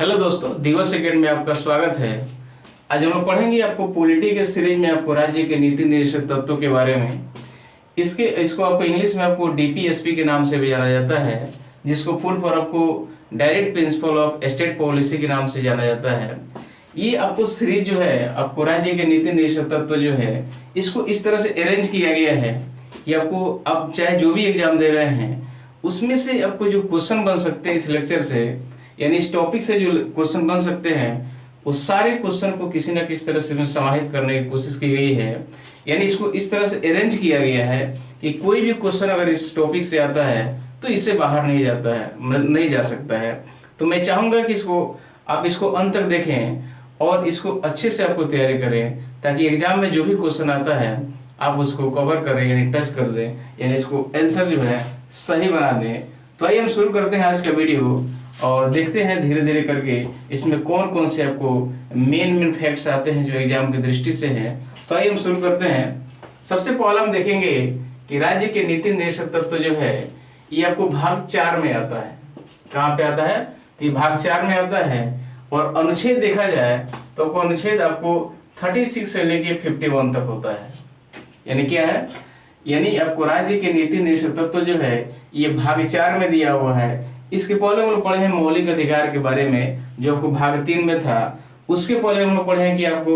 Hello दोस्तों, दिवस second में आपका स्वागत है। आज हम लोग पढ़ेंगे आपको पॉलिटी के सीरीज में आपको राज्य के नीति निर्देशक तत्वों के बारे में। इसको आपको इंग्लिश में आपको डीपीएसपी के नाम से भी जाना जाता है, जिसको फुल फॉर्म आपको direct principle of state policy के नाम से जाना जाता है। ये आपको सीरीज जो है आपको राज्य के नीति निर्देशक तत्व जो है इसको इस तरह से अरेंज किया गया है कि आपको आप चाहे जो भी एग्जाम दे रहे हैं उसमें से आपको जो क्वेश्चन बन सकते हैं इस लेक्चर से, यानी इस टॉपिक से जो क्वेश्चन बन सकते हैं वो सारे क्वेश्चन को किसी न किसी तरह से समाहित करने की कोशिश की गई है। यानी इसको इस तरह से अरेंज किया गया है कि कोई भी क्वेश्चन अगर इस टॉपिक से आता है तो इससे बाहर नहीं जाता है, नहीं जा सकता है। तो मैं चाहूंगा कि आप इसको अंत तक देखें और इसको अच्छे से आपको तैयारी करें, ताकि एग्जाम में जो भी क्वेश्चन आता है आप उसको कवर करें, यानी टच कर दें, यानी इसको आंसर जो है सही बना दें। तो आइए हम शुरू करते हैं आज का वीडियो और देखते हैं धीरे धीरे करके इसमें कौन कौन से आपको मेन फैक्ट्स आते हैं जो एग्जाम की दृष्टि से हैं। तो आइए हम शुरू करते हैं। सबसे पहले हम देखेंगे कि राज्य के नीति निर्देशक तत्व जो है ये आपको भाग 4 में आता है। कहाँ पे आता है? तो ये भाग 4 में आता है और अनुच्छेद देखा जाए तो अनुच्छेद आपको 36 से लेके 51 तक होता है। यानी क्या है? यानी आपको राज्य के नीति निर्देशक तत्व जो है ये भाग 4 में दिया हुआ है। इसके पहले हम लोग पढ़े हैं मौलिक अधिकार के बारे में जो आपको भाग 3 में था। उसके पहले हम लोग पढ़े हैं कि आपको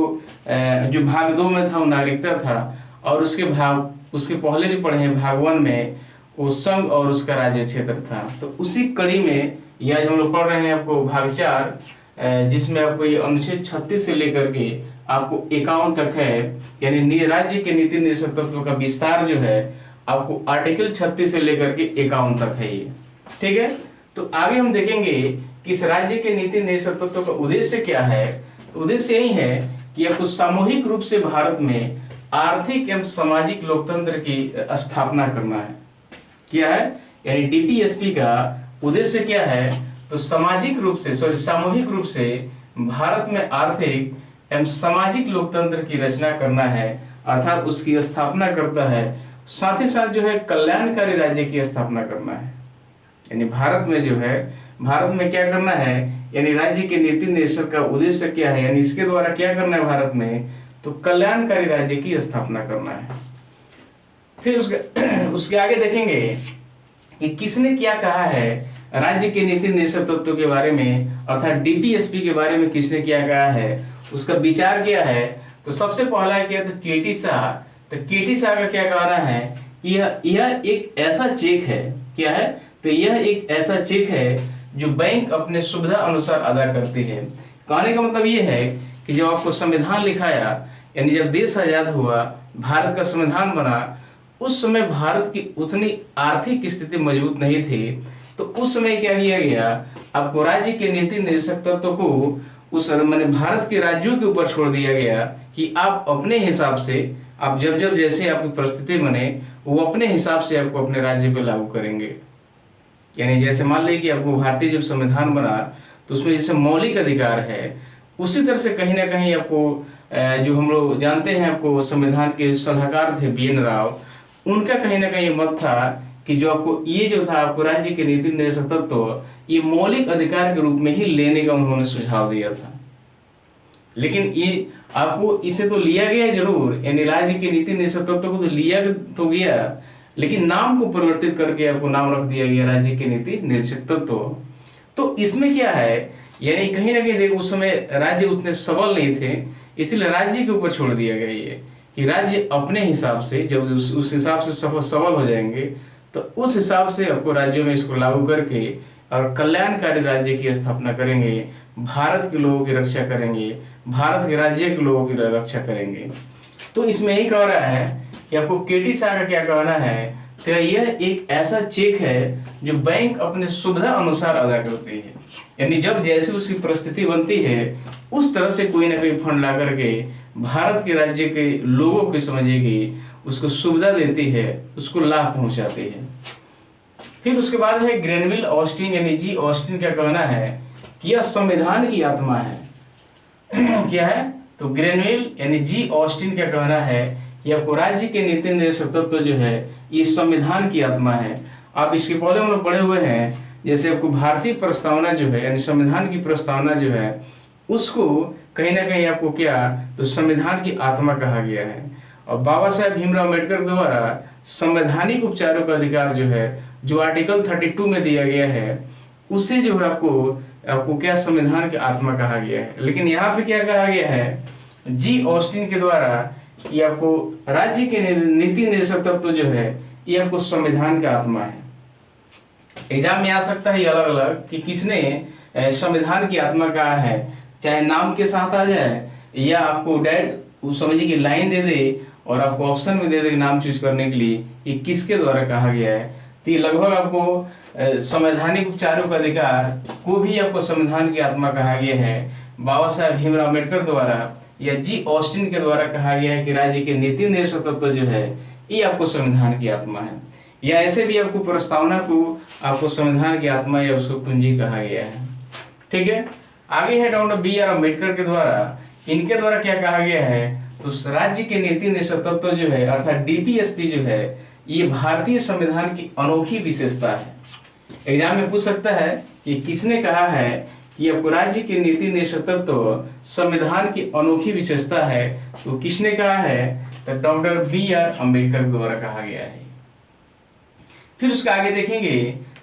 जो भाग 2 में था वो नागरिकता था, और उसके पहले जो पढ़े हैं भाग 1 में वो संघ और उसका राज्य क्षेत्र था। तो उसी कड़ी में यह आज हम लोग पढ़ रहे हैं आपको भाग 4, जिसमें आपको ये अनुच्छेद 36 से लेकर के आपको 51 तक है। यानी राज्य के नीति निर्देशक तत्व का विस्तार जो है आपको आर्टिकल 36 से लेकर के 51 तक है ये। ठीक है, तो आगे हम देखेंगे कि इस राज्य के नीति निर्देशक तत्व का उद्देश्य क्या है। तो उद्देश्य यही है कि आपको सामूहिक रूप से भारत में आर्थिक एवं सामाजिक लोकतंत्र की स्थापना करना है। क्या है? यानी डीपीएसपी का उद्देश्य क्या है? तो सामूहिक रूप से भारत में आर्थिक एवं सामाजिक लोकतंत्र की रचना करना है, अर्थात उसकी स्थापना करता है। साथ ही साथ जो है कल्याणकारी राज्य की स्थापना करना है। यानी भारत में क्या करना है, यानी राज्य के नीति निर्देशक का उद्देश्य क्या है, यानी इसके द्वारा क्या करना है भारत में, तो कल्याणकारी राज्य की स्थापना करना है। फिर उसके आगे देखेंगे कि किसने क्या कहा है राज्य के नीति निर्देशक तत्व के बारे में, अर्थात डीपीएसपी के बारे में किसने क्या कहा है, उसका विचार क्या है। तो सबसे पहला क्या था? केटी शाह। तो केटी शाह का क्या कहना है कि यह एक ऐसा चेक है। क्या है? तो यह एक ऐसा चेक है जो बैंक अपने सुविधा अनुसार अदा करती है। कहने का मतलब यह है कि जब आपको संविधान लिखाया, यानी जब देश आजाद हुआ, भारत का संविधान बना, उस समय भारत की उतनी आर्थिक स्थिति मजबूत नहीं थी। तो उस समय क्या किया गया, आपको राज्य के नीति निर्देशक तत्व को भारत के राज्यों के ऊपर छोड़ दिया गया कि आप अपने हिसाब से, आप जब जैसे आपकी परिस्थिति बने वो अपने हिसाब से आपको अपने राज्य पे लागू करेंगे। यानी जैसे मान लीजिए कि आपको भारतीय जब संविधान बना तो उसमें जैसे मौलिक अधिकार है, उसी तरह से कहीं ना कहीं आपको जो हम लोग जानते हैं, आपको संविधान के सलाहकार थे BN राव, उनका कहीं ना कहीं मत था कि जो आपको ये जो था आपको राज्य के नीति निर्देशक तत्व ये मौलिक अधिकार के रूप में ही लेने का उन्होंने सुझाव दिया था। लेकिन ये आपको इसे तो लिया गया जरूर, यानी राज्य के नीति निर्देशक तत्व को तो लिया तो गया, लेकिन नाम को परिवर्तित करके आपको नाम रख दिया गया राज्य के नीति निर्देशक तत्व। तो इसमें क्या है, यानी कहीं ना कहीं देखो उस समय राज्य उतने सबल नहीं थे, इसलिए राज्य के ऊपर छोड़ दिया गया ये कि राज्य अपने हिसाब से जब उस हिसाब से सबल हो जाएंगे तो उस हिसाब से आपको राज्यों में इसको लागू करके और कल्याणकारी राज्य की स्थापना करेंगे, भारत के लोगों की रक्षा करेंगे, भारत के राज्य के लोगों की रक्षा करेंगे। तो इसमें यही कह रहा है कि आपको केटी शाह का क्या कहना है, तो यह एक ऐसा चेक है जो बैंक अपने सुविधा अनुसार अदा करती है। यानी जब जैसी उसकी परिस्थिति बनती है उस तरह से कोई ना कोई फंड ला करके भारत के राज्य के लोगों को समझेगी, उसको सुविधा देती है, उसको लाभ पहुंचाती है। फिर उसके बाद है ग्रेनविल ऑस्टिन, यानी जी ऑस्टिन का कहना है कि यह संविधान की आत्मा है। क्या है? तो ग्रेनविल यानी जी ऑस्टिन का कहना है कि आपको राज्य के नीति निर्देशक तत्व जो है ये संविधान की आत्मा है। आप इसके पहले हम लोग पढ़े हुए हैं जैसे आपको भारतीय प्रस्तावना जो है यानी संविधान की प्रस्तावना जो है उसको कहीं ना कहीं आपको क्या तो संविधान की आत्मा कहा गया है। और बाबा साहेब भीमराव अम्बेडकर द्वारा संवैधानिक उपचारों का अधिकार जो है जो आर्टिकल 32 में दिया गया है उसे जो है आपको क्या संविधान की आत्मा कहा गया है। लेकिन यहाँ पे क्या कहा गया है जी ऑस्टिन के द्वारा कि आपको राज्य के नीति निर्देशक तत्व जो है ये आपको संविधान का आत्मा है। एग्जाम में आ सकता है अलग अलग कि किसने संविधान की आत्मा कहा है, चाहे नाम के साथ आ जाए या आपको डायरेक्ट समझिए कि लाइन दे दे और आपको ऑप्शन में दे दे नाम चूज करने के लिए कि किसके द्वारा कहा गया है। तो ये लगभग आपको संवैधानिक उपचारों का अधिकार को भी आपको संविधान की आत्मा कहा गया है। बाबा साहेब भीमराव अम्बेडकर द्वारा या जी ऑस्टिन के द्वारा कहा गया है कि राज्य के नीति निर्देशक तत्व जो है ये आपको संविधान की आत्मा है। या ऐसे भी आपको प्रस्तावना को आपको संविधान की आत्मा या उसको कुंजी कहा गया है। ठीक है, आगे है डॉक्टर B.R. अम्बेडकर के द्वारा, इनके द्वारा क्या कहा गया है तो राज्य के नीति निर्देशक तत्व जो है अर्थात DPSP जो है ये भारतीय संविधान की अनोखी विशेषता है। एग्जाम में पूछ सकता है कि किसने कहा है कि आपको राज्य के नीति निर्देशक तत्व संविधान की अनोखी विशेषता है, तो किसने कहा है तो डॉक्टर B.R. अम्बेडकर द्वारा कहा गया है। फिर उसका आगे देखेंगे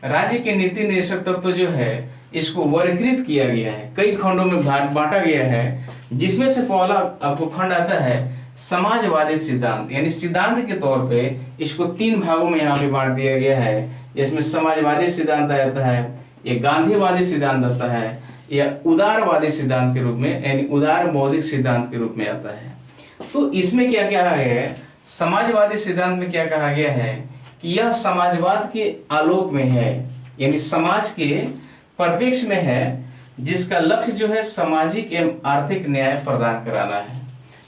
राज्य के नीति निर्देशक तत्व जो है इसको वर्गीकृत किया गया है, कई खंडों में बांटा गया है, जिसमें से पहला आपको खंड आता है समाजवादी सिद्धांत, यानी सिद्धांत के तौर पे इसको 3 भागों में यहाँ पे बांट दिया गया है। इसमें समाजवादी सिद्धांत आता है, ये गांधीवादी सिद्धांत आता है, या उदारवादी सिद्धांत के रूप में यानी उदार बौद्धिक सिद्धांत के रूप में आता है। तो इसमें क्या कहा है, समाजवादी सिद्धांत में क्या कहा गया है कि यह समाजवाद के आलोक में है, यानी समाज के परिप्रेक्ष्य में है, जिसका लक्ष्य जो है सामाजिक एवं आर्थिक न्याय प्रदान कराना है।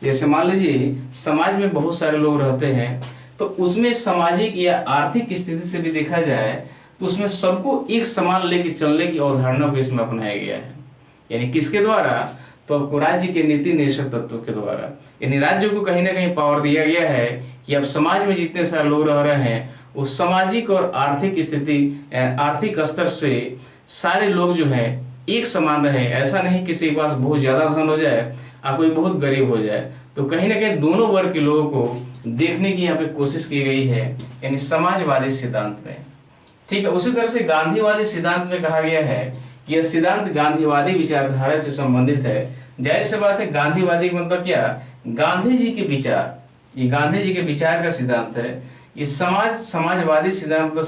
जैसे मान लीजिए समाज में बहुत सारे लोग रहते हैं, तो उसमें सामाजिक या आर्थिक स्थिति से भी देखा जाए तो उसमें सबको एक समान लेके चलने की अवधारणा को इसमें अपनाया गया है। यानी किसके द्वारा तो आपको राज्य के नीति निर्देशक तत्व के द्वारा, यानी राज्य को कहीं ना कहीं पावर दिया गया है कि अब समाज में जितने सारे लोग रह रहे हैं उस सामाजिक और आर्थिक स्थिति आर्थिक स्तर से सारे लोग जो है एक समान रहे। ऐसा नहीं किसी के पास बहुत ज्यादा धन हो जाए और कोई बहुत गरीब हो जाए, तो कहीं ना कहीं दोनों वर्ग के लोगों को देखने की यहाँ पे कोशिश की गई है, यानी समाजवादी सिद्धांत में। ठीक है, उसी तरह से गांधीवादी सिद्धांत में कहा गया है कि यह सिद्धांत गांधीवादी विचारधारा से संबंधित है। जाहिर सी बात है, गांधीवादी मतलब क्या, गांधी जी के विचार, ये गांधी जी के विचार का सिद्धांत है। ये समाजवादी सिद्धांत मतलब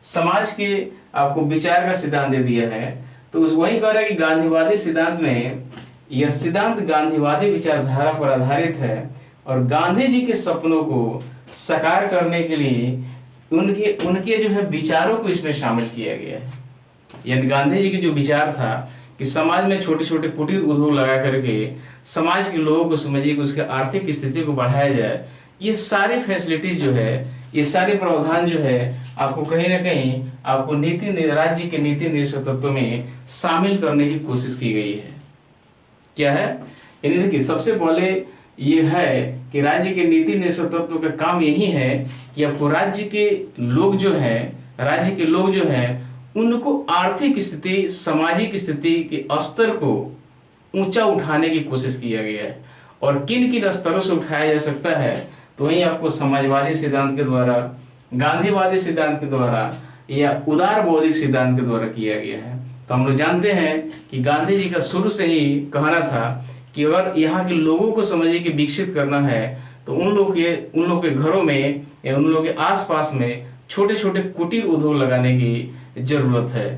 समाज के आपको विचार का सिद्धांत दे दिया है। तो वही कह रहा है कि गांधीवादी सिद्धांत में यह सिद्धांत गांधीवादी विचारधारा पर आधारित है और गांधी जी के सपनों को साकार करने के लिए उनके जो है विचारों को इसमें शामिल किया गया है। यानी गांधी जी की जो विचार था कि समाज में छोटे छोटे कुटीर उद्योग लगा करके समाज के लोगों को समझिए कि उसके आर्थिक स्थिति को बढ़ाया जाए, ये सारी फैसिलिटीज जो है, ये सारे प्रावधान जो है आपको कहीं ना कहीं आपको राज्य के नीति निर्देशक तत्व में शामिल करने की कोशिश की गई है। क्या है, यानी देखिए सबसे पहले ये है कि राज्य के नीति निर्देशक तत्व का काम यही है कि आपको राज्य के लोग जो हैं उनको आर्थिक स्थिति सामाजिक स्थिति के स्तर को ऊंचा उठाने की कोशिश किया गया है। और किन किन स्तरों से उठाया जा सकता है, तो वही आपको समाजवादी सिद्धांत के द्वारा, गांधीवादी सिद्धांत के द्वारा या उदार बौद्धिक सिद्धांत के द्वारा किया गया है। तो हम लोग जानते हैं कि गांधी जी का शुरू से ही कहना था कि अगर यहाँ के लोगों को समझिए कि विकसित करना है तो उन लोग के घरों में या उन लोगों के आसपास में छोटे छोटे कुटीर उद्योग लगाने की जरूरत है।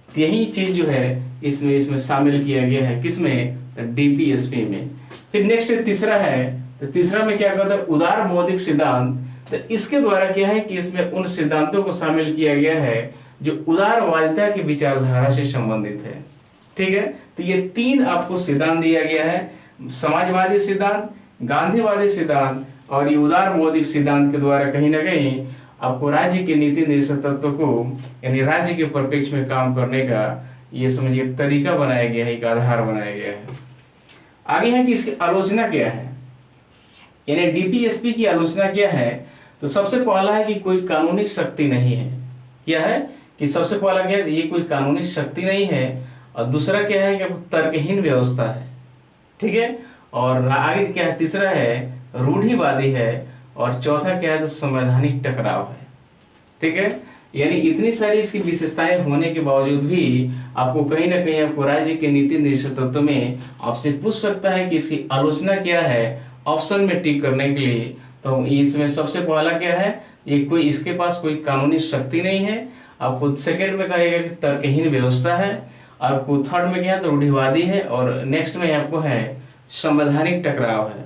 तो यही चीज जो है इसमें शामिल किया गया है, किसमें, DPSP में। फिर नेक्स्ट तीसरा है, तो तीसरा में क्या कहता है, उदार बौद्धिक सिद्धांत। तो इसके द्वारा क्या है कि इसमें उन सिद्धांतों को शामिल किया गया है जो उदारवादिता की विचारधारा से संबंधित है। ठीक है, तो ये 3 आपको सिद्धांत दिया गया है, समाजवादी सिद्धांत, गांधीवादी सिद्धांत और ये उदार बौद्धिक सिद्धांत के द्वारा कहीं ना कहीं आपको राज्य के नीति निर्देशक तत्व को यानी राज्य के परिप्रेक्ष्य में काम करने का ये समझिए तरीका बनाया गया है, एक आधार बनाया गया है। आगे है कि इसकी आलोचना क्या है, यानी DPSP की आलोचना क्या है। तो सबसे पहला है कि कोई कानूनी शक्ति नहीं है। क्या है कि सबसे पहला क्या है, ये कोई कानूनी शक्ति नहीं है, और दूसरा क्या है कि तर्कहीन व्यवस्था है। ठीक है, और आगे क्या है, तीसरा है रूढ़िवादी है, और चौथा क्या है तो संवैधानिक टकराव है। ठीक है, यानी इतनी सारी इसकी विशेषताएं होने के बावजूद भी आपको कहीं ना कहीं आपको राज्य के नीति निर्देशक तत्व में आपसे पूछ सकता है कि इसकी आलोचना क्या है ऑप्शन में टिक करने के लिए। तो इसमें सबसे पहला क्या है, ये कोई इसके पास कोई कानूनी शक्ति नहीं है। आपको सेकंड में कहेगा कि तर्कहीन व्यवस्था है, आपको थर्ड में क्या है तो रूढ़िवादी है, और नेक्स्ट में आपको है संवैधानिक टकराव है।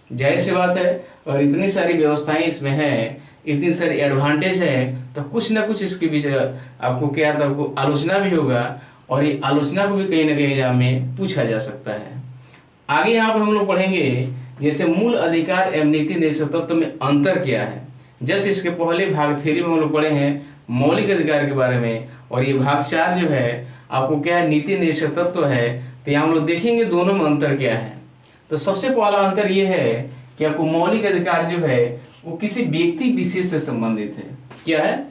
जाहिर सी बात है, और इतनी सारी व्यवस्थाएं इसमें है, इतनी सारी एडवांटेज है, तो कुछ ना कुछ इसके विषय आपको क्या था, आपको आलोचना भी होगा, और ये आलोचना को भी कहीं ना कहीं एग्जाम में पूछा जा सकता है। आगे यहाँ पे हम लोग पढ़ेंगे जैसे मूल अधिकार एवं नीति निर्देशक तत्व में अंतर क्या है। जस्ट इसके पहले भाग थ्योरी में हम लोग पढ़े हैं मौलिक अधिकार के बारे में, और ये भाग 4 जो है आपको क्या है नीति निर्देशक तत्व है। तो यहाँ हम लोग देखेंगे दोनों में अंतर क्या है। तो सबसे पहला अंतर ये है कि आपको मौलिक अधिकार जो है वो किसी व्यक्ति विशेष से संबंधित है। क्या है,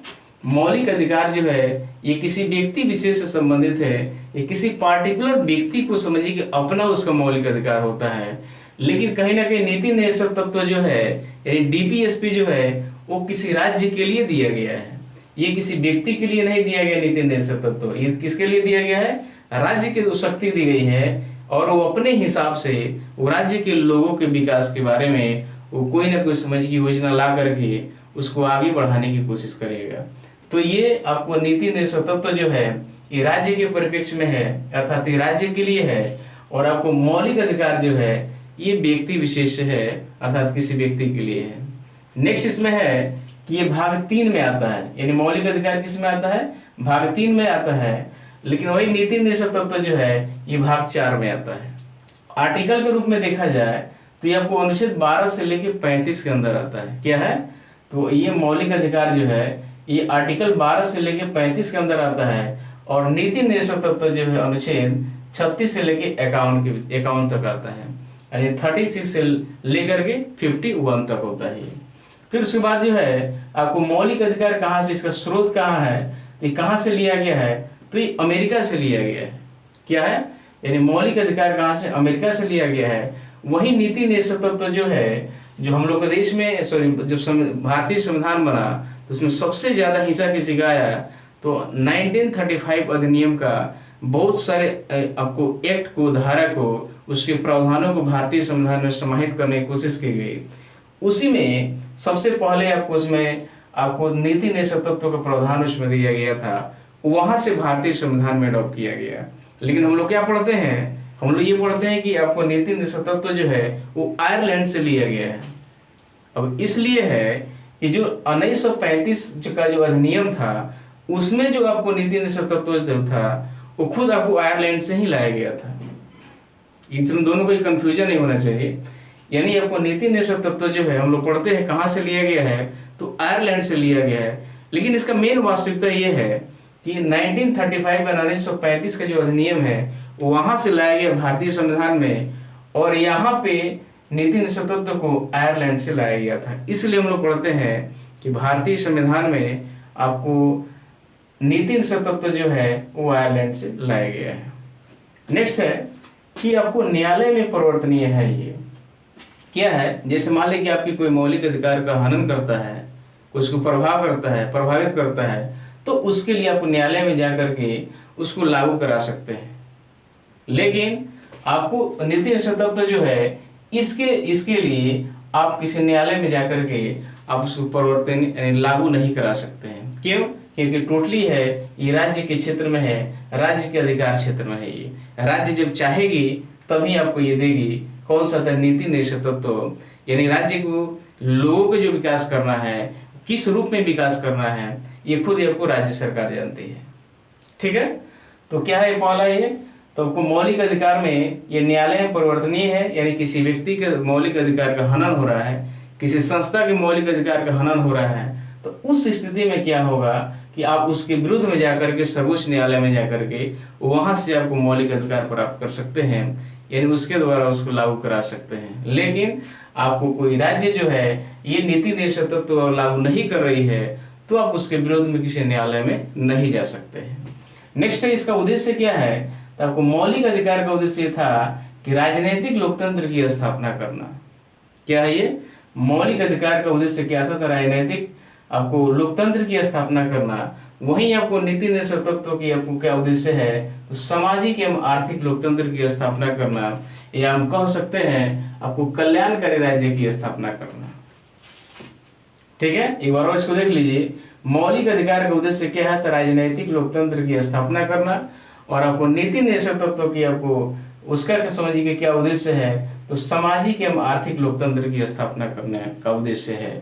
मौलिक अधिकार जो है ये किसी व्यक्ति विशेष से संबंधित है, ये किसी पार्टिकुलर व्यक्ति को समझिए कि अपना उसका मौलिक अधिकार होता है। लेकिन कहीं ना कहीं नीति निर्देशक तत्व जो है यानी डीपीएसपी जो है वो किसी राज्य के लिए दिया गया है, ये किसी व्यक्ति के लिए नहीं दिया गया। नीति निर्देशक तत्व ये किसके लिए दिया गया है, राज्य की शक्ति दी गई है, और वो अपने हिसाब से वो राज्य के लोगों के विकास के बारे में वो कोई ना कोई समझ की योजना ला करके उसको आगे बढ़ाने की कोशिश करेगा। तो ये आपको नीति निर्देशक तत्व जो है ये राज्य के परिप्रेक्ष्य में है, अर्थात ये राज्य के लिए है, और आपको मौलिक अधिकार जो है ये व्यक्ति विशेष है, अर्थात किसी व्यक्ति के लिए है। नेक्स्ट इसमें है कि ये भाग 3 में आता है, यानी मौलिक अधिकार किस में आता है, भाग 3 में आता है। लेकिन वही नीति निर्देशक तत्व जो है ये भाग 4 में आता है। आर्टिकल के रूप में देखा जाए तो ये आपको अनुच्छेद 12 से लेकर 35 के अंदर आता है। क्या है, तो ये मौलिक अधिकार जो है ये आर्टिकल 12 से लेकर 35 के अंदर आता है, और नीति निर्देशक तत्व जो है अनुच्छेद 36 से लेकर 51 तक आता है, यानी 36 से लेकर के 51 तक होता है। फिर उसके बाद जो है आपको मौलिक अधिकार कहाँ से, इसका स्रोत कहाँ है, ये कहाँ से लिया गया है, तो ये अमेरिका से लिया गया है। क्या है, यानी मौलिक अधिकार कहाँ से, अमेरिका से लिया गया है। वही नीति निर्देशक तत्व जो है जो हम लोग के देश में जब भारतीय संविधान बना तो उसमें सबसे ज्यादा हिस्सा किसी का आया, तो 1935 अधिनियम का बहुत सारे आपको एक्ट को, धारा को, उसके प्रावधानों को भारतीय संविधान में समाहित करने की कोशिश की गई। उसी में सबसे पहले आपको उसमें आपको नीति निर्देशक तत्व का प्रावधान उसमें दिया गया था, वहां से भारतीय संविधान में अडॉप्ट किया गया। लेकिन हम लोग क्या पढ़ते हैं, हम लोग ये पढ़ते हैं कि आपको नीति निर्देशक तत्व जो है वो आयरलैंड से लिया गया है। अब इसलिए है कि जो 1935 का जो अधिनियम था उसमें जो आपको नीति निर्देशक तत्व जो था वो खुद आपको आयरलैंड से ही लाया गया था। इन दोनों को कंफ्यूजन नहीं होना चाहिए। यानी आपको नीति निर्देशक तत्व जो है हम लोग पढ़ते हैं कहाँ से लिया गया है, तो आयरलैंड से लिया गया है। लेकिन इसका मेन वास्तविकता ये है कि 1935 या 1935 का जो अधिनियम है वहां से लाया गया भारतीय संविधान में, और यहाँ पे नीति निर्देशक तत्व को आयरलैंड से लाया गया था। इसलिए हम लोग पढ़ते हैं कि भारतीय संविधान में आपको नीति निर्देशक तत्व जो है वो आयरलैंड से लाया गया है। नेक्स्ट है कि आपको न्यायालय में परिवर्तनीय है। ये क्या है, जैसे मान लीजिए कि आपकी कोई मौलिक अधिकार का हनन करता है, कोई उसको प्रभावित करता है, तो उसके लिए आप न्यायालय में जाकर के उसको लागू करा सकते हैं। लेकिन आपको नीति निर्देशक तत्व जो है इसके लिए आप किसी न्यायालय में जाकर के आप उसको परिवर्तन लागू नहीं करा सकते हैं। क्यों, क्योंकि टोटली है ये राज्य के क्षेत्र में है, राज्य के अधिकार क्षेत्र में है। ये राज्य जब चाहेगी तभी आपको ये देगी। कौन सा था, नीति निर्देशक तत्व, यानी राज्य को लोगों को जो विकास करना है, किस रूप में विकास करना है, ये खुद आपको राज्य सरकार जानती है। ठीक है, तो क्या है पहला ये, तो आपको मौलिक अधिकार में ये न्यायालय में परिवर्तनीय है, यानी किसी व्यक्ति के मौलिक अधिकार का हनन हो रहा है, किसी संस्था के मौलिक अधिकार का हनन हो रहा है, तो उस स्थिति में क्या होगा कि आप उसके विरुद्ध में जाकर के सर्वोच्च न्यायालय में जाकर के वहां से आपको मौलिक अधिकार प्राप्त कर सकते हैं, यानी उसके द्वारा उसको लागू करा सकते हैं। लेकिन आपको कोई राज्य जो है ये नीति निर्देशक तत्व लागू नहीं कर रही है, तो आप उसके विरोध में किसी न्यायालय में नहीं जा सकते हैं। नेक्स्ट है, इसका उद्देश्य क्या है? तो आपको मौलिक अधिकार का उद्देश्य था कि राजनीतिक लोकतंत्र की स्थापना करना। क्या है ये? मौलिक अधिकार का उद्देश्य क्या था? तो राजनीतिक आपको लोकतंत्र की स्थापना करना। वहीं आपको नीति निर्देशक तत्वों की आपको क्या उद्देश्य है? तो सामाजिक एवं आर्थिक लोकतंत्र की स्थापना करना, या हम कह सकते हैं आपको कल्याणकारी राज्य की स्थापना करना। ठीक है, एक बार और इसको देख लीजिए। मौलिक अधिकार का उद्देश्य क्या है? तो राजनीतिक लोकतंत्र की स्थापना करना। और आपको नीति निर्देशक तत्वों की आपको उसका समझिए कि क्या उद्देश्य है? तो सामाजिक एवं आर्थिक लोकतंत्र की स्थापना करने का उद्देश्य है।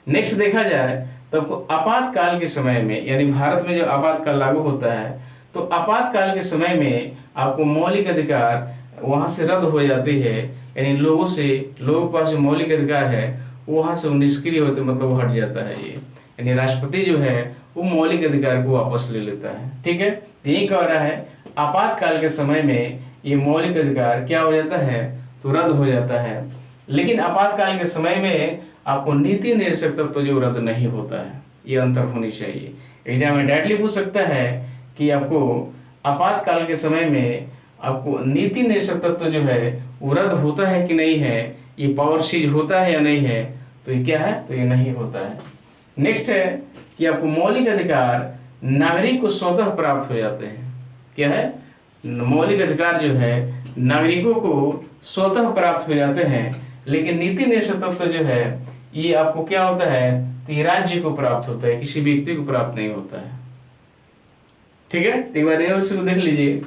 नेक्स्ट देखा जाए तो आपको आपातकाल के समय में, यानी भारत में जब आपातकाल लागू होता है तो आपातकाल के समय में आपको मौलिक अधिकार वहां से रद्द हो जाती है, यानी लोगों के पास जो मौलिक अधिकार है वहां से निष्क्रिय होते, मतलब हट जाता है ये, यानी राष्ट्रपति जो है वो मौलिक अधिकार को वापस ले लेता है। ठीक है, यही कह रहा है आपातकाल के समय में ये मौलिक अधिकार क्या हो जाता है? तो रद्द हो जाता है। लेकिन आपातकाल के समय में आपको नीति निर्देशक तत्व जो रद्द नहीं होता है, ये अंतर होनी चाहिए। एग्जाम में डायरेक्टली पूछ सकता है कि आपको आपातकाल के समय में आपको नीति निर्देशक तत्व जो है वो रद्द होता है कि नहीं है, ये पावर सीज होता है या नहीं है? तो ये क्या है? तो ये नहीं होता है। नेक्स्ट है कि आपको मौलिक अधिकार नागरिक को स्वतः प्राप्त हो जाते हैं। क्या है? मौलिक अधिकार जो है नागरिकों को स्वतः प्राप्त हो जाते हैं, लेकिन नीति निर्देशक तत्व जो है ये आपको क्या होता है? तो ये राज्य को प्राप्त होता है, किसी व्यक्ति को प्राप्त नहीं होता है। ठीक है, एक बार और इसको देख लीजिए।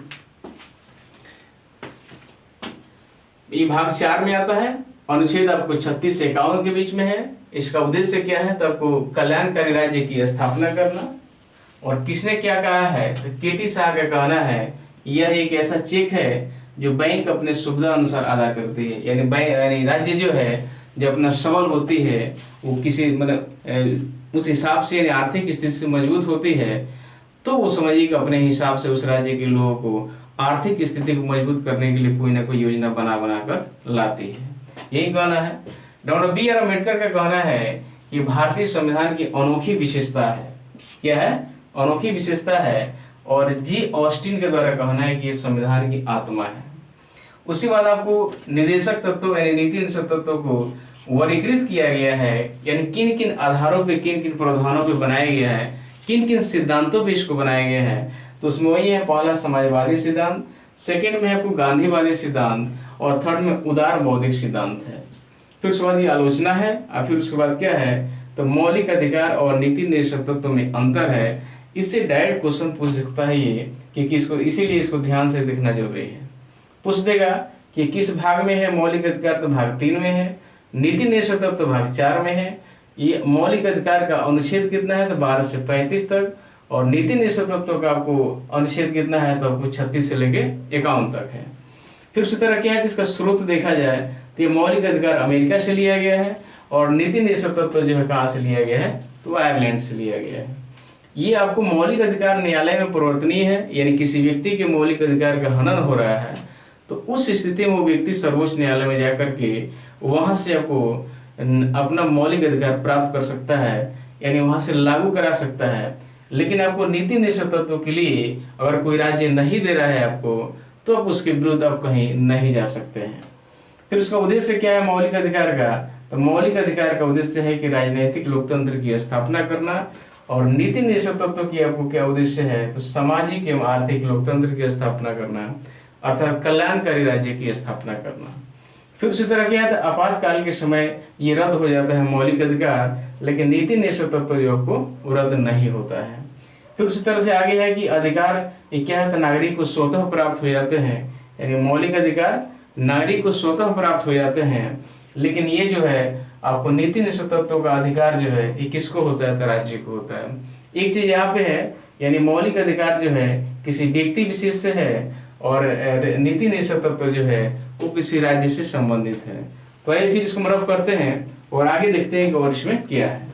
ये भाग 4 में आता है, अनुच्छेद आपको 36 से 51 के बीच में है। इसका उद्देश्य क्या है? तो आपको कल्याणकारी राज्य की स्थापना करना। और किसने क्या कहा है? तो केटी शाह का कहना है यह एक ऐसा चेक है जो बैंक अपने सुविधा अनुसार अदा करती है, यानी राज्य जो है जब अपना सबल होती है, वो किसी मतलब उस हिसाब से यानी आर्थिक स्थिति से मजबूत होती है, तो वो समझिए कि अपने हिसाब से उस राज्य के लोगों को आर्थिक स्थिति को मजबूत करने के लिए कोई ना कोई योजना बना कर लाती है। यही कहना है। Doctor B.R. अम्बेडकर का कहना है कि भारतीय संविधान की अनोखी विशेषता है। क्या है? अनोखी विशेषता है। और जी ऑस्टिन के द्वारा कहना है कि ये संविधान की आत्मा है। उसके बाद आपको निदेशक तत्व यानी नीति निर्देशक तत्व को वर्गीकृत किया गया है, यानी किन किन आधारों पे, किन किन प्रावधानों पे बनाया गया है, किन किन सिद्धांतों पे इसको बनाया गया है। तो उसमें वही है, पहला समाजवादी सिद्धांत, सेकंड में आपको गांधीवादी सिद्धांत, और थर्ड में उदार बौद्धिक सिद्धांत है। फिर उसके बाद ये आलोचना है, और फिर उसके बाद क्या है? तो मौलिक अधिकार और नीति निर्देशक तत्व में अंतर है। इससे डायरेक्ट क्वेश्चन पूछ सकता है ये कि किसको, इसीलिए इसको ध्यान से देखना जरूरी है। पूछ देगा कि किस भाग में है मौलिक अधिकार? तो भाग 3 में है। नीति निर्देशक तत्व तो भाग 4 में है। ये मौलिक अधिकार का अनुच्छेद कितना है? तो 12 से 35 तक। और नीति निर्देशक तत्व का आपको अनुच्छेद कितना है? तो आपको 36 से लेके 51 तक है। फिर उसी तरह क्या है? इसका स्रोत देखा जाए तो ये मौलिक अधिकार अमेरिका से लिया गया है, और नीति निर्देशक तत्व जो है कहाँ से लिया गया है? तो आयरलैंड से लिया गया है। ये आपको मौलिक अधिकार न्यायालय में परिवर्तनीय है, यानी किसी व्यक्ति के मौलिक अधिकार का हनन हो रहा है तो उस स्थिति में वो व्यक्ति सर्वोच्च न्यायालय में जाकर के वहां से आपको अपना मौलिक अधिकार प्राप्त कर सकता है, यानी वहां से लागू करा सकता है। लेकिन आपको नीति निर्देशक तत्व के लिए अगर कोई राज्य नहीं दे रहा है आपको, तो आप उसके विरुद्ध आप कहीं नहीं जा सकते हैं। फिर उसका उद्देश्य क्या है मौलिक अधिकार का? तो मौलिक अधिकार का उद्देश्य है कि राजनीतिक लोकतंत्र की स्थापना करना। और नीति निर्देशक तत्व की आपको क्या उद्देश्य है? तो सामाजिक एवं आर्थिक लोकतंत्र की स्थापना करना, अर्थात कल्याणकारी राज्य की स्थापना करना। फिर उसी तरह क्या है? आपातकाल के समय ये रद्द हो जाता है मौलिक अधिकार, लेकिन नीति निर्देशक तत्व जो आपको रद्द नहीं होता है। फिर उसी तरह से आगे है कि अधिकार ये क्या है? तो नागरिक को स्वतः प्राप्त हो जाते हैं, यानी मौलिक अधिकार नागरिक को स्वतः प्राप्त हो जाते हैं। लेकिन ये जो है आपको नीति निर्देशक तत्व का अधिकार जो है ये किसको होता है? तो राज्य को होता है। एक चीज यहाँ पे है, यानी मौलिक अधिकार जो है किसी व्यक्ति विशेष से है, और नीति निर्देशक तत्व जो है वो किसी राज्य से संबंधित है। तो आइए फिर इसको मरफ करते हैं और आगे देखते हैं कि और इसमें क्या है।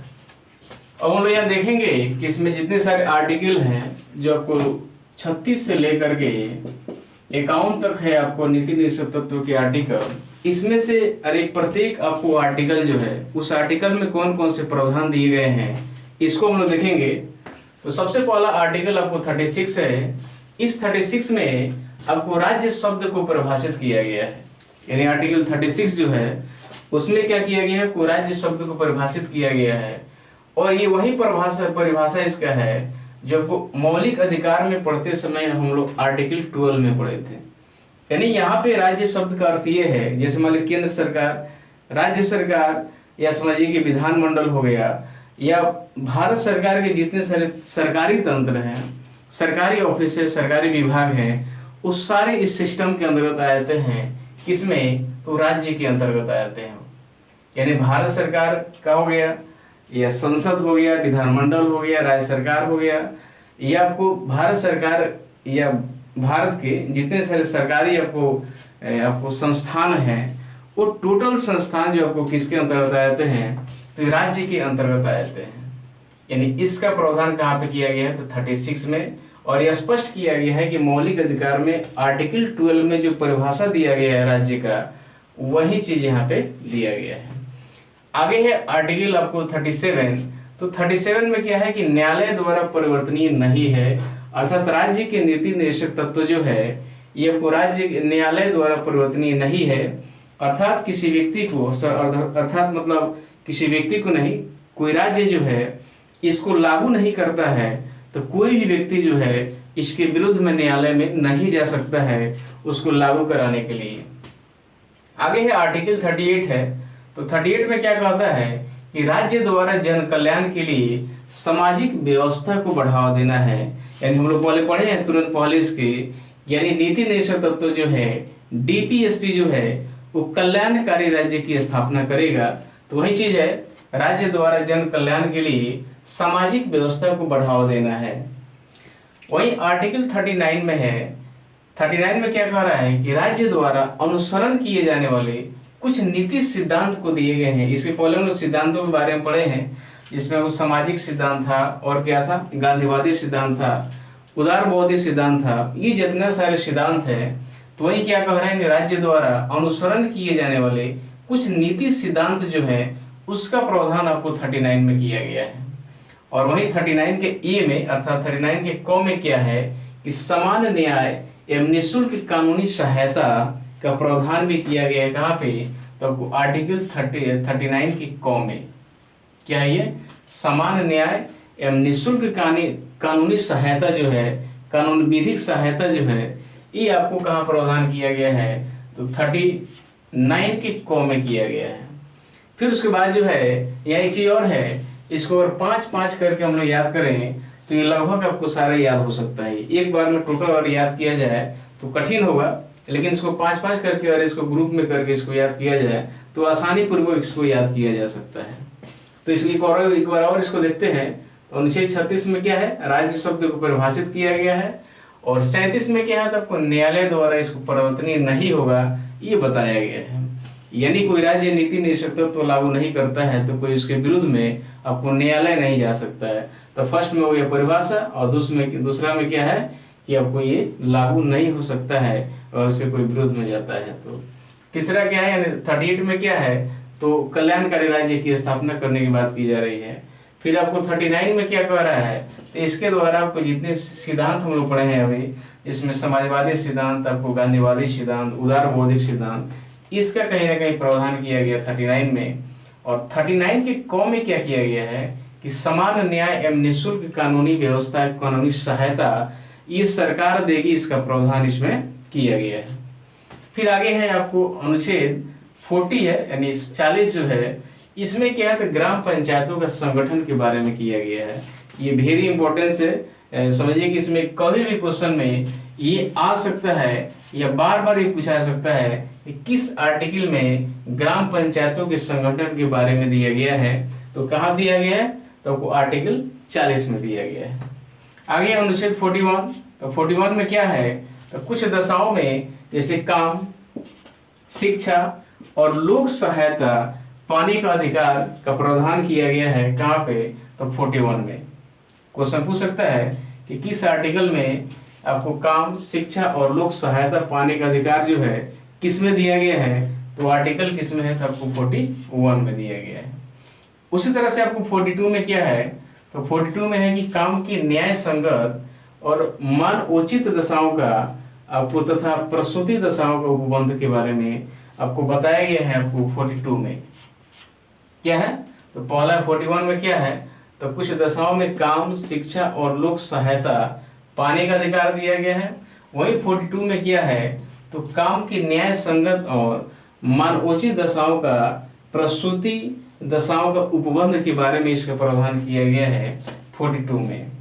अब हम लोग यहाँ देखेंगे कि इसमें जितने सारे आर्टिकल हैं जो आपको 36 से लेकर के 51 तक है आपको नीति निर्देशक तत्व के आर्टिकल, इसमें से प्रत्येक आपको आर्टिकल जो है उस आर्टिकल में कौन कौन से प्रावधान दिए गए हैं इसको हम लोग देखेंगे। तो सबसे पहला आर्टिकल आपको 36 है। इस 36 में आपको राज्य शब्द को परिभाषित किया गया है, यानी आर्टिकल 36 जो है उसमें क्या किया गया है, को राज्य शब्द को परिभाषित किया गया है। और ये वही परिभाषा इसका है जो आपको मौलिक अधिकार में पढ़ते समय हम लोग आर्टिकल 12 में पढ़े थे। यानी यहाँ पे राज्य शब्द का अर्थ ये है, जैसे मान लीजिए केंद्र सरकार, राज्य सरकार, या समझिए कि विधानमंडल हो गया, या भारत सरकार के जितने सारे सरकारी तंत्र हैं, सरकारी ऑफिस है, सरकारी विभाग हैं, उस सारे इस सिस्टम के अंतर्गत आ जाते हैं। किसमें? तो राज्य के अंतर्गत आ जाते हैं। यानी भारत सरकार का हो गया, या संसद हो गया, विधानमंडल हो गया, राज्य सरकार हो गया, या आपको भारत सरकार या भारत के जितने सारे सरकारी आपको संस्थान हैं, वो टोटल संस्थान जो आपको किसके अंतर्गत आ जाते हैं? तो राज्य के अंतर्गत आ जाते हैं। यानी इसका प्रावधान कहाँ पे किया गया है? तो 36 में। और यह स्पष्ट किया गया है कि मौलिक अधिकार में आर्टिकल 12 में जो परिभाषा दिया गया है राज्य का, वही चीज यहाँ पे दिया गया है। आगे है आर्टिकल आपको 37। तो 37 में क्या है कि न्यायालय द्वारा परिवर्तनीय नहीं है, अर्थात राज्य के नीति निर्देशक तत्व जो है ये आपको राज्य न्यायालय द्वारा परिवर्तनीय नहीं है। अर्थात किसी व्यक्ति को, अर्थात मतलब किसी व्यक्ति को नहीं, कोई राज्य जो है इसको लागू नहीं करता है तो कोई भी व्यक्ति जो है इसके विरुद्ध में न्यायालय में नहीं जा सकता है उसको लागू कराने के लिए। आगे है आर्टिकल 38 है। तो 38 में क्या कहता है कि राज्य द्वारा जन कल्याण के लिए सामाजिक व्यवस्था को बढ़ावा देना है। यानी हम लोग पहले पढ़े हैं तुरंत पहले इसके, यानी नीति निर्देशक तत्व जो है डीपीएसपी जो है वो कल्याणकारी राज्य की स्थापना करेगा। तो वही चीज है, राज्य द्वारा जन कल्याण के लिए सामाजिक व्यवस्था को बढ़ावा देना है। वही आर्टिकल 39 में है। 39 में क्या कह रहा है कि राज्य द्वारा अनुसरण किए जाने वाले कुछ नीति सिद्धांत को दिए गए हैं। इसके पहले हम लोग सिद्धांतों के बारे में पढ़े हैं, जिसमें वो सामाजिक सिद्धांत था और क्या था, गांधीवादी सिद्धांत था, उदारवादी सिद्धांत था, ये जितने सारे सिद्धांत है। तो वही क्या कह रहे हैं, राज्य द्वारा अनुसरण किए जाने वाले कुछ नीति सिद्धांत जो है उसका प्रावधान आपको 39 में किया गया है। और वही 39 के ए में, अर्थात 39 के क में क्या है कि समान न्याय एवं निःशुल्क कानूनी सहायता का प्रावधान भी किया गया है। कहाँ पे? तो आर्टिकल 39 के क में क्या है, ये समान न्याय एवं निःशुल्क कानूनी सहायता जो है, कानून विधिक सहायता जो है, ये आपको कहाँ प्रावधान किया गया है? तो 39 के क में किया गया है। फिर उसके बाद जो है यहाँ एक चीज और है, इसको अगर 5-5 करके हम लोग याद करें तो ये लगभग आपको सारा याद हो सकता है। एक बार में टोटल और याद किया जाए तो कठिन होगा, लेकिन इसको 5-5 करके और इसको ग्रुप में करके इसको याद किया जाए तो आसानी पूर्वक इसको याद किया जा सकता है। तो इसलिए एक बार और इसको देखते हैं। अनुच्छेद 36 में क्या है, राज्य शब्द को परिभाषित किया गया है। और 37 में क्या है, तो आपको न्यायालय द्वारा इसको परिवर्तनीय नहीं होगा ये बताया गया है। यानी कोई राज्य नीति निर्देशक तत्व लागू नहीं करता है तो कोई उसके विरुद्ध में आपको न्यायालय नहीं जा सकता है। तो फर्स्ट में हो गया परिभाषा, और दूसरा में क्या है कि आपको ये लागू नहीं हो सकता है और उसके कोई विरोध में जाता है। तो तीसरा क्या है, यानी 38 में क्या है, तो कल्याणकारी राज्य की स्थापना करने की बात की जा रही है। फिर आपको 39 में क्या कह रहा है, तो इसके द्वारा आपको जितने सिद्धांत हम लोग पढ़े हैं अभी, इसमें समाजवादी सिद्धांत, आपको गांधीवादी सिद्धांत, उदारवादी सिद्धांत, इसका कहीं ना कहीं प्रावधान किया गया 39 में। और 39 के क में क्या किया गया है कि समान न्याय एवं निःशुल्क कानूनी व्यवस्था, कानूनी सहायता ये सरकार देगी, इसका प्रावधान इसमें किया गया है। फिर आगे है आपको अनुच्छेद 40 है, यानी 40 जो है, इसमें क्या है तो ग्राम पंचायतों का संगठन के बारे में किया गया है। ये वेरी इंपॉर्टेंस है, समझिए कि इसमें कभी भी क्वेश्चन में ये आ सकता है या बार बार ये पूछा जा सकता है कि किस आर्टिकल में ग्राम पंचायतों के संगठन के बारे में दिया गया है। तो कहाँ दिया गया है, तो आपको आर्टिकल 40 में दिया गया है। आगे अनुच्छेद 41। तो 41 में क्या है, तो कुछ दशाओं में जैसे काम, शिक्षा और लोक सहायता पाने का अधिकार का प्रावधान किया गया है। कहाँ पे, तो 41 में। क्वेश्चन पूछ सकता है कि किस आर्टिकल में आपको काम, शिक्षा और लोक सहायता पाने का अधिकार जो है किस में दिया गया है, तो आर्टिकल किस में है, तो आपको 41 में दिया गया है। उसी तरह से आपको 42 में क्या है, तो 42 में है कि काम की न्याय संगत और मानवोचित दशाओं का आपको तथा प्रसूति दशाओं का उपबंध के बारे में आपको बताया गया है। आपको 42 में क्या है, तो पहला 41 में क्या है, तो कुछ दशाओं में काम, शिक्षा और लोक सहायता पाने का अधिकार दिया गया है। वहीं 42 में क्या है, तो काम की न्याय संगत और मानवोचित दशाओं का प्रसूति दशाओं का उपबंध के बारे में इसका प्रावधान किया गया है 42 में।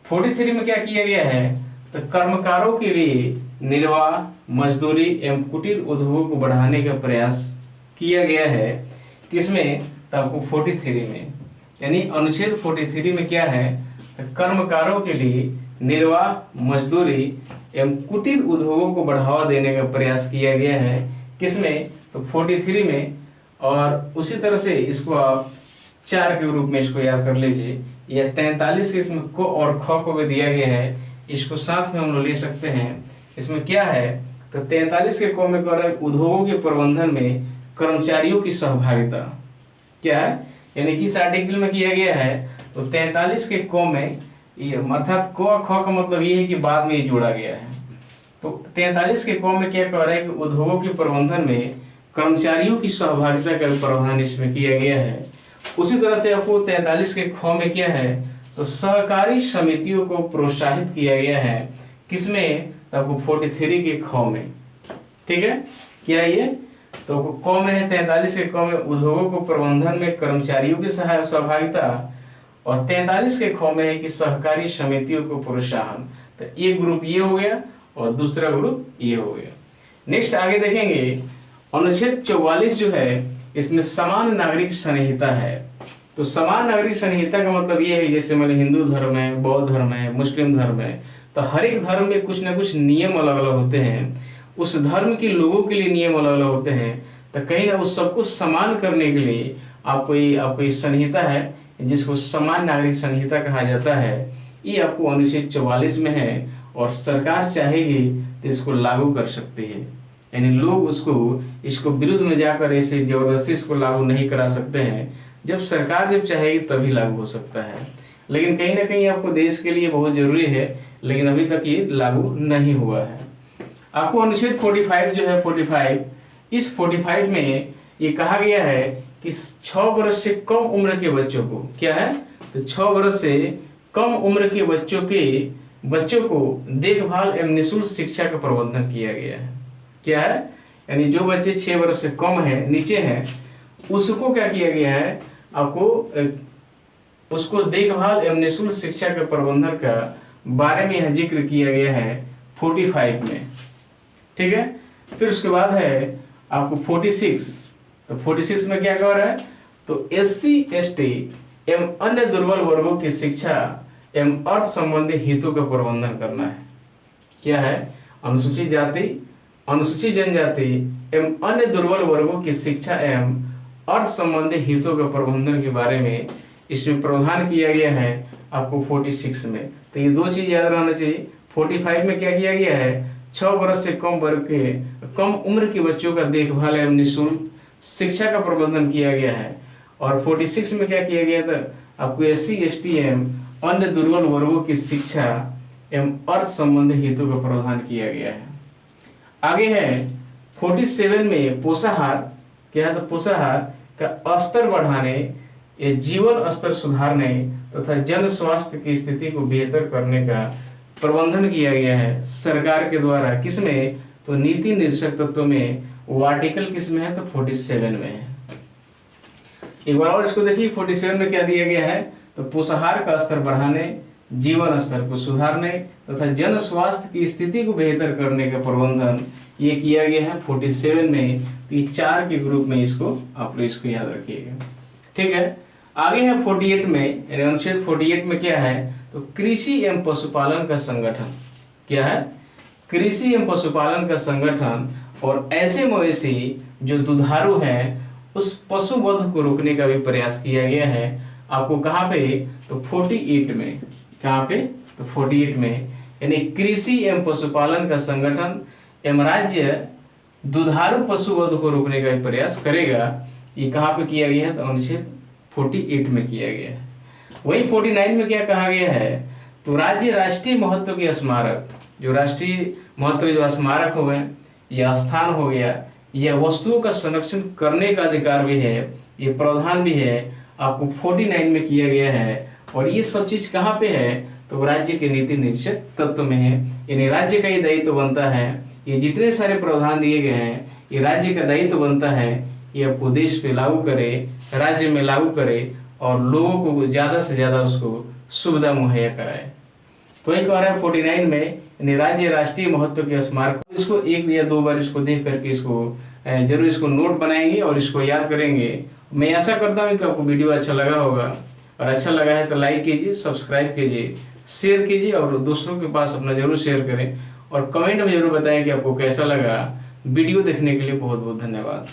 43 में क्या किया गया है, तो कर्मकारों के लिए निर्वाह, मजदूरी एवं कुटीर उद्योगों को बढ़ाने का प्रयास किया गया है। किसमें, तो आपको 43 में, यानी अनुच्छेद 43 में क्या है, तो कर्मकारों के लिए निर्वाह, मजदूरी एवं कुटीर उद्योगों को बढ़ावा देने का प्रयास किया गया है। किसमें, तो 43 में। और उसी तरह से इसको आप 4 के रूप में इसको याद कर लीजिए, या 43 के इसमें को और ख को भी दिया गया है, इसको साथ में हम लोग ले सकते हैं। इसमें क्या है, तो 43 के को में कर उद्योगों के प्रबंधन में कर्मचारियों की सहभागिता क्या है, यानी कि इस आर्टिकल में किया गया है। तो 43 के को में ये अर्थात को ख का मतलब ये है कि बाद में ये जोड़ा गया है। तो 43 के को में क्या कह रहा है कि उद्योगों के प्रबंधन में कर्मचारियों की सहभागिता का प्रावधान इसमें किया गया है। उसी तरह से आपको 43 के ख में क्या है, तो सहकारी समितियों को प्रोत्साहित किया गया है। किसमें, तो आपको 43 के ख में, ठीक है, क्या ये, तो क में है 43 के क में उद्योगों को प्रबंधन में कर्मचारियों की सहभागिता, और 43 के ख में है कि सहकारी समितियों को प्रोत्साहन। तो एक ग्रुप ये हो गया और दूसरा ग्रुप ये हो गया। नेक्स्ट आगे देखेंगे, अनुच्छेद 44 जो है इसमें समान नागरिक संहिता है। तो समान नागरिक संहिता का मतलब ये है, जैसे मान हिंदू धर्म है, बौद्ध धर्म है, मुस्लिम धर्म है, तो हर एक धर्म में कुछ ना कुछ नियम अलग अलग होते हैं। उस धर्म के लोगों के लिए नियम अलग अलग होते हैं। तो कहीं ना उस सबको समान करने के लिए आपको संहिता है जिसको समान नागरिक संहिता कहा जाता है। ये आपको अनुच्छेद 44 में है और सरकार चाहेगी तो इसको लागू कर सकती है, यानी लोग इसको विरुद्ध में जाकर ऐसे जबरदस्ती इसको लागू नहीं करा सकते हैं। जब सरकार जब चाहेगी तभी लागू हो सकता है, लेकिन कहीं ना कहीं आपको देश के लिए बहुत जरूरी है, लेकिन अभी तक ये लागू नहीं हुआ है। आपको अनुच्छेद 45 जो है 45, इस 45 में ये कहा गया है कि 6 वर्ष से कम उम्र के बच्चों को क्या है, तो 6 वर्ष से कम उम्र के बच्चों को देखभाल एवं निःशुल्क शिक्षा का प्रबंधन किया गया है। क्या है, यानी जो बच्चे 6 वर्ष से कम है, नीचे हैं, उसको क्या किया गया है, आपको उसको देखभाल एवं निःशुल्क शिक्षा के प्रबंधन का बारे में यह जिक्र किया गया है 45 में, ठीक है। फिर उसके बाद है आपको 46, तो 46 में क्या कह रहा है, तो SC ST एवं अन्य दुर्बल वर्गों की शिक्षा एवं अर्थ संबंधी हितों का प्रबंधन करना है। क्या है, अनुसूचित जाति, अनुसूचित जनजाति एवं अन्य दुर्बल वर्गों की शिक्षा एवं अर्थ संबंधी हितों के प्रबंधन के बारे में इसमें प्रावधान किया गया है आपको 46 में। तो ये 2 चीज याद रहना चाहिए। 45 में क्या किया गया है, 6 वर्ष से कम उम्र के बच्चों का देखभाल एवं निःशुल्क शिक्षा का प्रबंधन किया गया है, और 46 में क्या किया गया था, आपको SC ST एवं अन्य दुर्बल वर्गों की शिक्षा एवं अर्थ संबंधी हितों का प्रावधान किया गया है। आगे है 47 में पोषाहार, क्या है, तो पोषाहार का स्तर बढ़ाने, जीवन स्तर सुधारने तथा जन स्वास्थ्य की स्थिति को बेहतर करने का प्रबंधन किया गया है सरकार के द्वारा। किसमें, तो नीति निर्देशक तत्व में। वो आर्टिकल किसमें है, तो 47 में है। एक बार और इसको देखिए, 47 में क्या दिया गया है, तो पोषाहार का स्तर बढ़ाने, जीवन स्तर को सुधारने तथा जन स्वास्थ्य की स्थिति को बेहतर करने का प्रबंधन ये किया गया है 47 में। तो ये 4 के ग्रुप में इसको आप लोग इसको याद रखिएगा, ठीक है। आगे है 48 में, अनुच्छेद 48 में क्या है, तो कृषि एवं पशुपालन का संगठन। क्या है, कृषि एवं पशुपालन का संगठन और ऐसे मवेशी जो दुधारू हैं उस पशुवध को रोकने का भी प्रयास किया गया है। आपको कहाँ पे, तो 48 में, कहाँ पे, तो 48 में, यानी कृषि एवं पशुपालन का संगठन एवं राज्य दुधारू पशुवध को रोकने का भी प्रयास करेगा। ये कहाँ पे किया गया है, तो अनुच्छेद 48 में किया गया है। वही 49 में क्या कहा गया है, तो राज्य राष्ट्रीय महत्व के स्मारक, जो राष्ट्रीय महत्व के जो स्मारक हो गए या स्थान हो गया, यह वस्तुओं का संरक्षण करने का अधिकार भी है, ये प्रावधान भी है, आपको 49 में किया गया है। और ये सब चीज कहाँ पे है, तो राज्य के नीति निर्देशक तत्व में है। यानी राज्य का ये दायित्व बनता है, ये जितने सारे प्रावधान दिए गए हैं ये राज्य का दायित्व बनता है, ये आपको देश पे लागू करे, राज्य में लागू करे और लोगों को ज़्यादा से ज़्यादा उसको सुविधा मुहैया कराए। तो एक बार है 49 में यानी राज्य राष्ट्रीय महत्व के स्मारक, इसको एक या दो बार इसको देख करके इसको जरूर इसको नोट बनाएंगे और इसको याद करेंगे। मैं आशा करता हूँ कि आपको वीडियो अच्छा लगा होगा, और अच्छा लगा है तो लाइक कीजिए, सब्सक्राइब कीजिए, शेयर कीजिए और दूसरों के पास अपना जरूर शेयर करें, और कमेंट में जरूर बताएं कि आपको कैसा लगा। वीडियो देखने के लिए बहुत बहुत धन्यवाद।